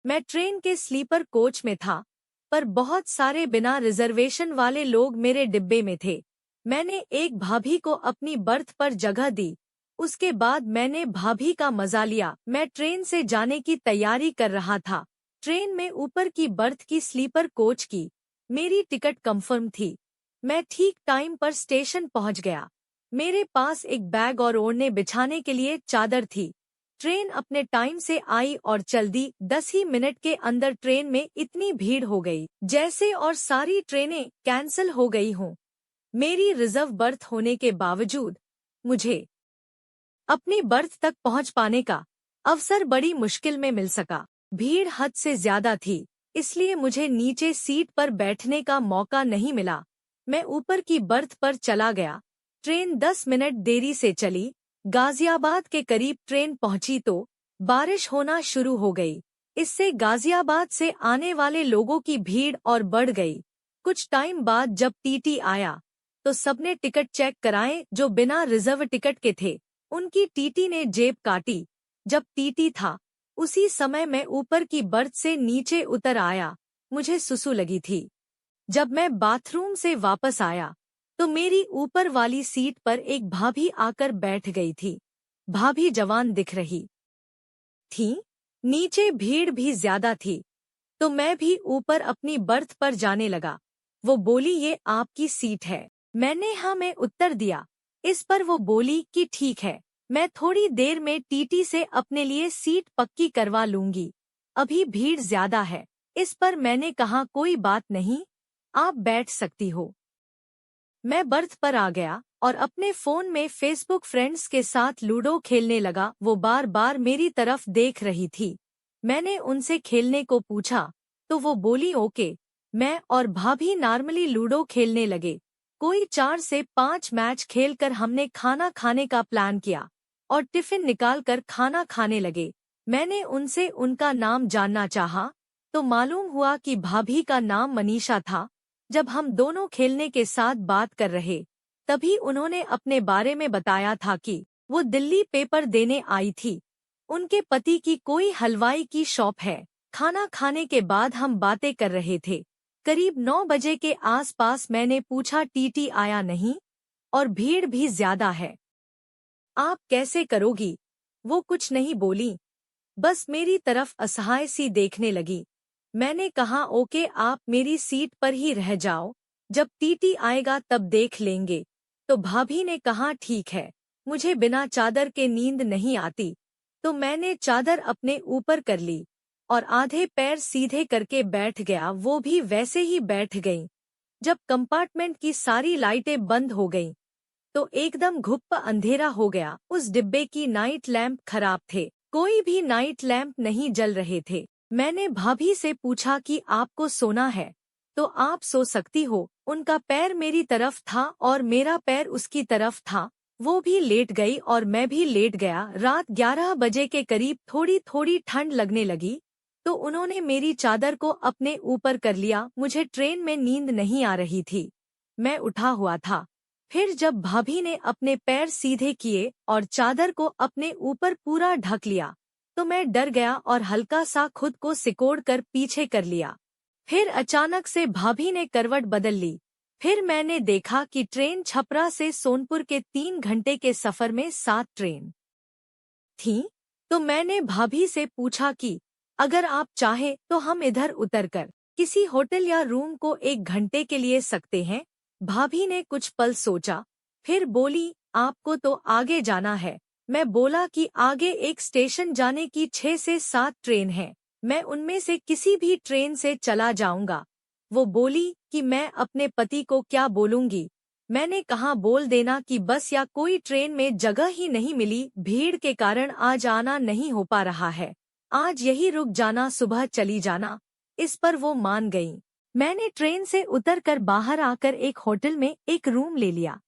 मैं ट्रेन के sleeper coach में था, पर बहुत सारे बिना रिजर्वेशन वाले लोग मेरे डिब्बे में थे। मैंने एक भाभी को अपनी बर्थ पर जगह दी। उसके बाद मैंने भाभी का मजा लिया। मैं ट्रेन से जाने की तैयारी कर रहा था। ट्रेन में ऊपर की बर्थ की स्लीपर कोच की मेरी टिकट कंफर्म थी। मैं ठीक टाइम पर स्टेशन पहुंच गया। मेरे पास एक बैग और ओढ़ने बिछाने के लिए चादर थी। ट्रेन अपने टाइम से आई और चल दी। 10 ही मिनट के अंदर ट्रेन में इतनी भीड़ हो गई जैसे और सारी ट्रेनें कैंसिल हो गई हों। मेरी रिजर्व बर्थ होने के बावजूद मुझे अपनी बर्थ तक पहुंच पाने का अवसर बड़ी मुश्किल में मिल सका। भीड़ हद से ज्यादा थी, इसलिए मुझे नीचे सीट पर बैठने का मौका नहीं मिला। मैं ऊपर की बर्थ पर चला गया। ट्रेन 10 मिनट देरी से चली। गाजियाबाद के करीब ट्रेन पहुंची तो बारिश होना शुरू हो गई। इससे गाजियाबाद से आने वाले लोगों की भीड़ और बढ़ गई। कुछ टाइम बाद जब टीटी आया तो सबने टिकट चेक कराए जो बिना रिजर्व टिकट के थे। उनकी टीटी ने जेब काटी। जब टीटी था उसी समय मैं ऊपर की बर्थ से नीचे उतर आया। मुझे सुसु लगी थी। जब मैं बाथरूम से वापस आया तो मेरी ऊपर वाली सीट पर एक भाभी आकर बैठ गई थी। भाभी जवान दिख रही थी। नीचे भीड़ भी ज्यादा थी, तो मैं भी ऊपर अपनी बर्थ पर जाने लगा। वो बोली, ये आपकी सीट है। मैंने हाँ में उत्तर दिया। इस पर वो बोली कि ठीक है, मैं थोड़ी देर में टीटी से अपने लिए सीट पक्की करवा लूंगी। अभी भीड़ ज्यादा है। इस पर मैंने कहा, कोई बात नहीं, आप बैठ सकती हो। मैं बर्थ पर आ गया और अपने फोन में फेसबुक फ्रेंड्स के साथ लूडो खेलने लगा। वो बार बार मेरी तरफ देख रही थी। मैंने उनसे खेलने को पूछा तो वो बोली ओके। मैं और भाभी नॉर्मली लूडो खेलने लगे। कोई 4 से 5 मैच खेलकर हमने खाना खाने का प्लान किया और टिफिन निकालकर खाना खाने लगे। मैंने उनसे उनका नाम जानना चाहा तो मालूम हुआ कि भाभी का नाम मनीषा था। जब हम दोनों खेलने के साथ बात कर रहे तभी उन्होंने अपने बारे में बताया था कि वो दिल्ली पेपर देने आई थी। उनके पति की कोई हलवाई की शॉप है। खाना खाने के बाद हम बातें कर रहे थे। करीब 9 बजे के आसपास मैंने पूछा, टीटी आया नहीं और भीड़ भी ज्यादा है, आप कैसे करोगी? वो कुछ नहीं बोली, बस मेरी तरफ असहाय सी देखने लगी। मैंने कहा ओके, आप मेरी सीट पर ही रह जाओ, जब टीटी आएगा तब देख लेंगे। तो भाभी ने कहा ठीक है। मुझे बिना चादर के नींद नहीं आती, तो मैंने चादर अपने ऊपर कर ली और आधे पैर सीधे करके बैठ गया। वो भी वैसे ही बैठ गईं। जब कंपार्टमेंट की सारी लाइटें बंद हो गईं, तो एकदम घुप्प अंधेरा हो गया। उस डिब्बे की नाइट लैंप खराब थे, कोई भी नाइट लैंप नहीं जल रहे थे। मैंने भाभी से पूछा कि आपको सोना है तो आप सो सकती हो। उनका पैर मेरी तरफ था और मेरा पैर उसकी तरफ था। वो भी लेट गई और मैं भी लेट गया। रात 11 बजे के करीब थोड़ी थोड़ी ठंड लगने लगी तो उन्होंने मेरी चादर को अपने ऊपर कर लिया। मुझे ट्रेन में नींद नहीं आ रही थी, मैं उठा हुआ था। फिर जब भाभी ने अपने पैर सीधे किए और चादर को अपने ऊपर पूरा ढक लिया तो मैं डर गया और हल्का सा खुद को सिकोड़ कर पीछे कर लिया। फिर अचानक से भाभी ने करवट बदल ली। फिर मैंने देखा कि ट्रेन छपरा से सोनपुर के 3 घंटे के सफर में 7 ट्रेन थी। तो मैंने भाभी से पूछा कि अगर आप चाहे तो हम इधर उतरकर किसी होटल या रूम को 1 घंटे के लिए सकते हैं। भाभी ने कुछ पल सोचा, फिर बोली, आपको तो आगे जाना है। मैं बोला कि आगे एक स्टेशन जाने की 6 से 7 ट्रेन है, मैं उनमें से किसी भी ट्रेन से चला जाऊंगा। वो बोली कि मैं अपने पति को क्या बोलूंगी। मैंने कहा, बोल देना कि बस या कोई ट्रेन में जगह ही नहीं मिली, भीड़ के कारण आज आना नहीं हो पा रहा है, आज यही रुक जाना, सुबह चली जाना। इस पर वो मान गई। मैंने ट्रेन से उतरकर बाहर आकर एक होटल में एक रूम ले लिया।